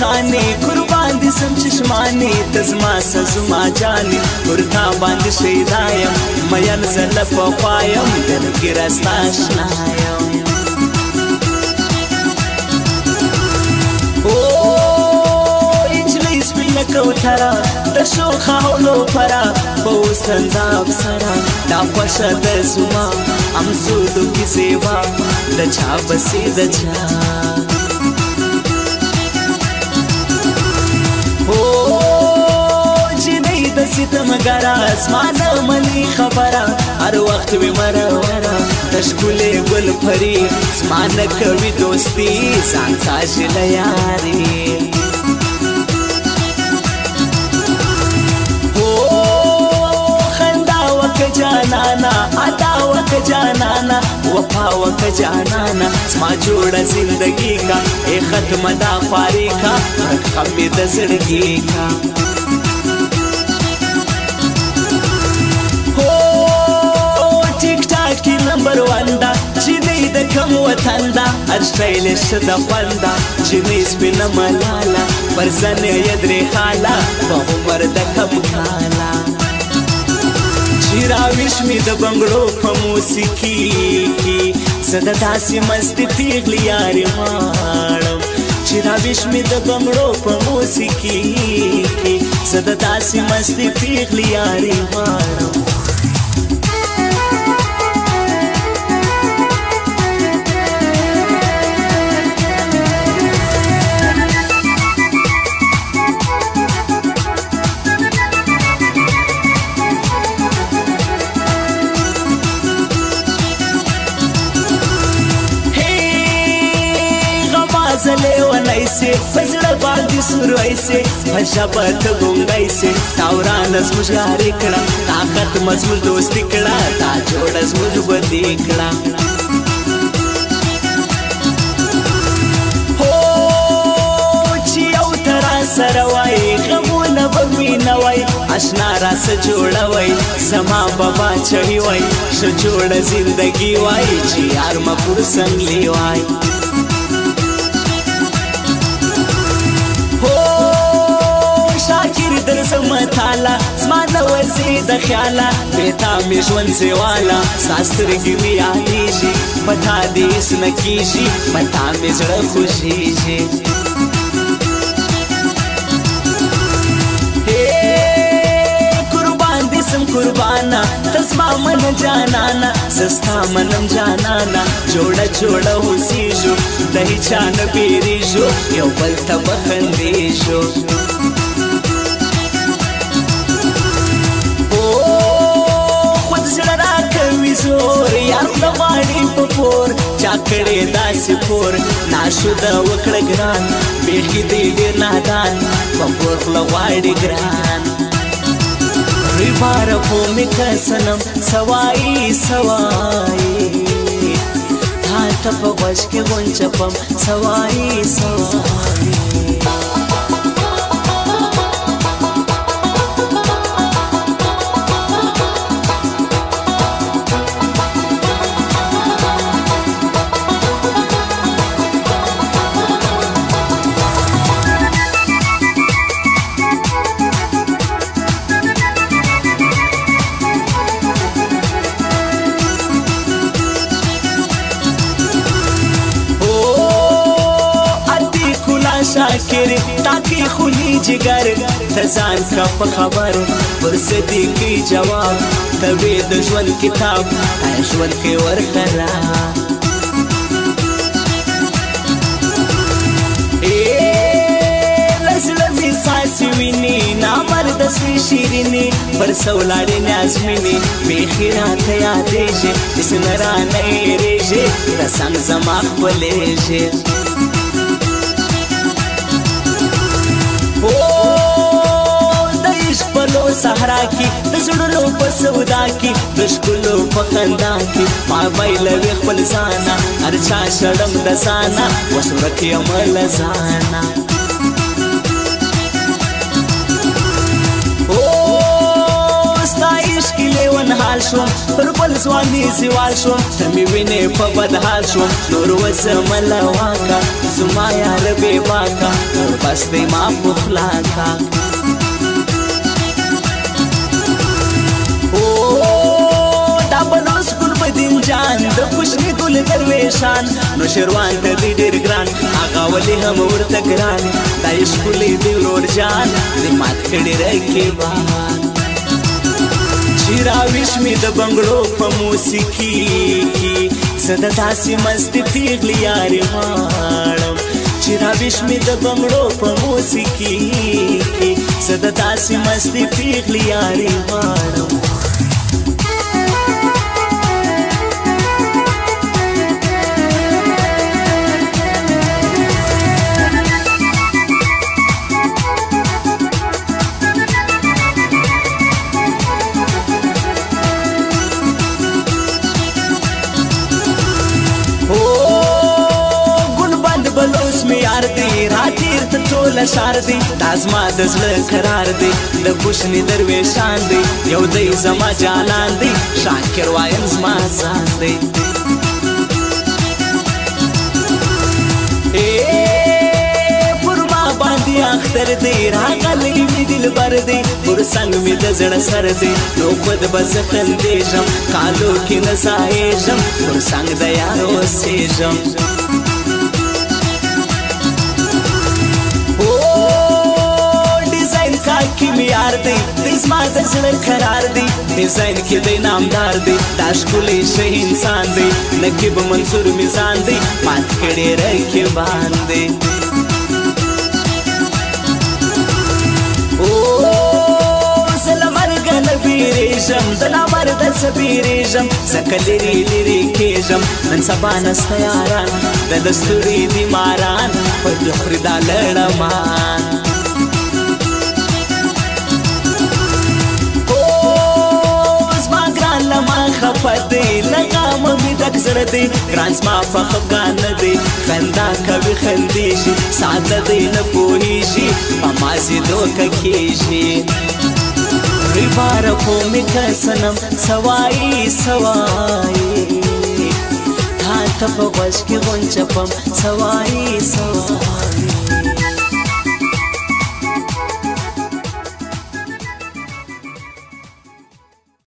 افسانه قربان دي سم چشمانه تزما سزما جانه ورتا باندې شیدایم مین زل په پایم دل کې راستا آشنایم کوترا د شوخاولو پرا پوستندا افسرا دا خوشه د زما امسودو کی سیوا د چا بسی د چا او جنې د ستم ګرا اسمان ملي خبره هر وخت وی مرورا د شکولې ګل پری اسمان کوي دوستي ځان تاج لیاري جانانا عداوت جانانا وفاوت جانانا اسما جوڑا زندگی کا اے ختم دا فاری کا خمی دا زرگی کا ہو ٹک ٹاک کی نمبر وندا جنی دا کم وطن دا ارشتیلش دا خوندا جنی سپینا ملالا برزن یدری خالا بہمر دا کم کالا راویش می د بنگړو په موسیقي کې زده داسې مستې پیغلې یارې غواړم چې راویش می د بنگړو په موسیقي کې زده داسې مستې پیغلې یارې غواړم زلے ونائی سے فزڑا باندی سروئی سے بھشابت گونگائی سے تاوران از مجھاری کڑا طاقت مزمور دوستی کڑا تا جوڑ از مجھبندی کڑا ہو چی او ترا سروائی غمون بمی نوائی اشنا راس جوڑا وائی زما بابا چڑی وائی شجوڑ زندگی وائی چی یار مپور سنگلی وائی در زمتالا زمان ورزی د خیالا بیتا می ژوند زیوالا ساسترګي می یادېږي پتا دې هېڅ نه کېږي پتا مې زړه خوږېږي قربان دې سم قربانا ته زما من جانانا زستا منم جانانا جوړه جوړه اوسېږو د هېچا نه بیرېږو یو بل ته به خندېږو زور یار لغاړي په پور چا کړې داسې پور ناشوده وکړه ګران بیخي دې ډېر نادان په پور لغاړي ګران ریباره خو مې که صنم سوایي سوایي تا ته په غوږ کې غونچه پم سوایي سوایي شاکر تاکي خولي جگر تزان کا په خبر ورسدي کی جواب تبه د ژوند کتاب ژوند کې ورخرا لسلمي ساسي ویني نامرد سوي شیریني پر سولاړې نازمیني بخیرات یادېږي اسنرا نه ریږي رسن زما خپلېږي پلو صحرا کی د زړونو په سودا کی د ښکلو په خندا کی ما بایلوي خپل ځانا هر چا شړم د ځانا اوس ورک یم له ځانا ستا عشق لیون حال شوم پر بل ځواني زیوال شوم ته مې وینې په بد حال شوم نور وزم له واکه زما یار بې باکه نور بس مستۍ ما پخلا کا دا بلوس ګل بدین جان د خوشني ګل درویشان نو شروان ته دی ډېر ګران هغه ولې هم ورته ګران دا یې ښکلی دی ورور جان د مات کړي رقیبان چې راویښ مې د بنګړو په موسیقي کې زه د داسې مستې پیغلې یارې غواړم چې راویښ مې د بنګړو په موسیقي کې زه د داسې مستې پیغلې یارې غواړم ټوله شار دی دا زما د زړه قرار دی د کوشني درویشان دی یو دی زما جانان دی شاکر وایم زما ځان دی پر ما باندې اختر دی راغلی مې دلبر دی پر څنګ مې د زړه سر دی نو خود به زه خندېږم کالو کې نه ځایېږم پر څنګ د یار اوسېږم کی می یار دی زما د زړه قرار دی ډیزاین کې دی نامدار دی دا ښکلی ښه انسان دی نقیب منصور میزان دی مات کړي رقیبان دی زه له مرګه نه بیریږم د نامرده څه بیریږم ځکه لرې لرې کېږم نن سبا نسته یاران د دستوري دي ماران پر دې خوري دا لړمان خفه دی لغام می ډک زړه دی ګران زما په خفګان نه دی خندا کوي خندېږي ساده دی نه پوهېږي په مازې دوکه کېږي ریباره خو مې که صنم څه وایي څه وایي تا ته په غوږ کې غونچپم څه وایي څه وایي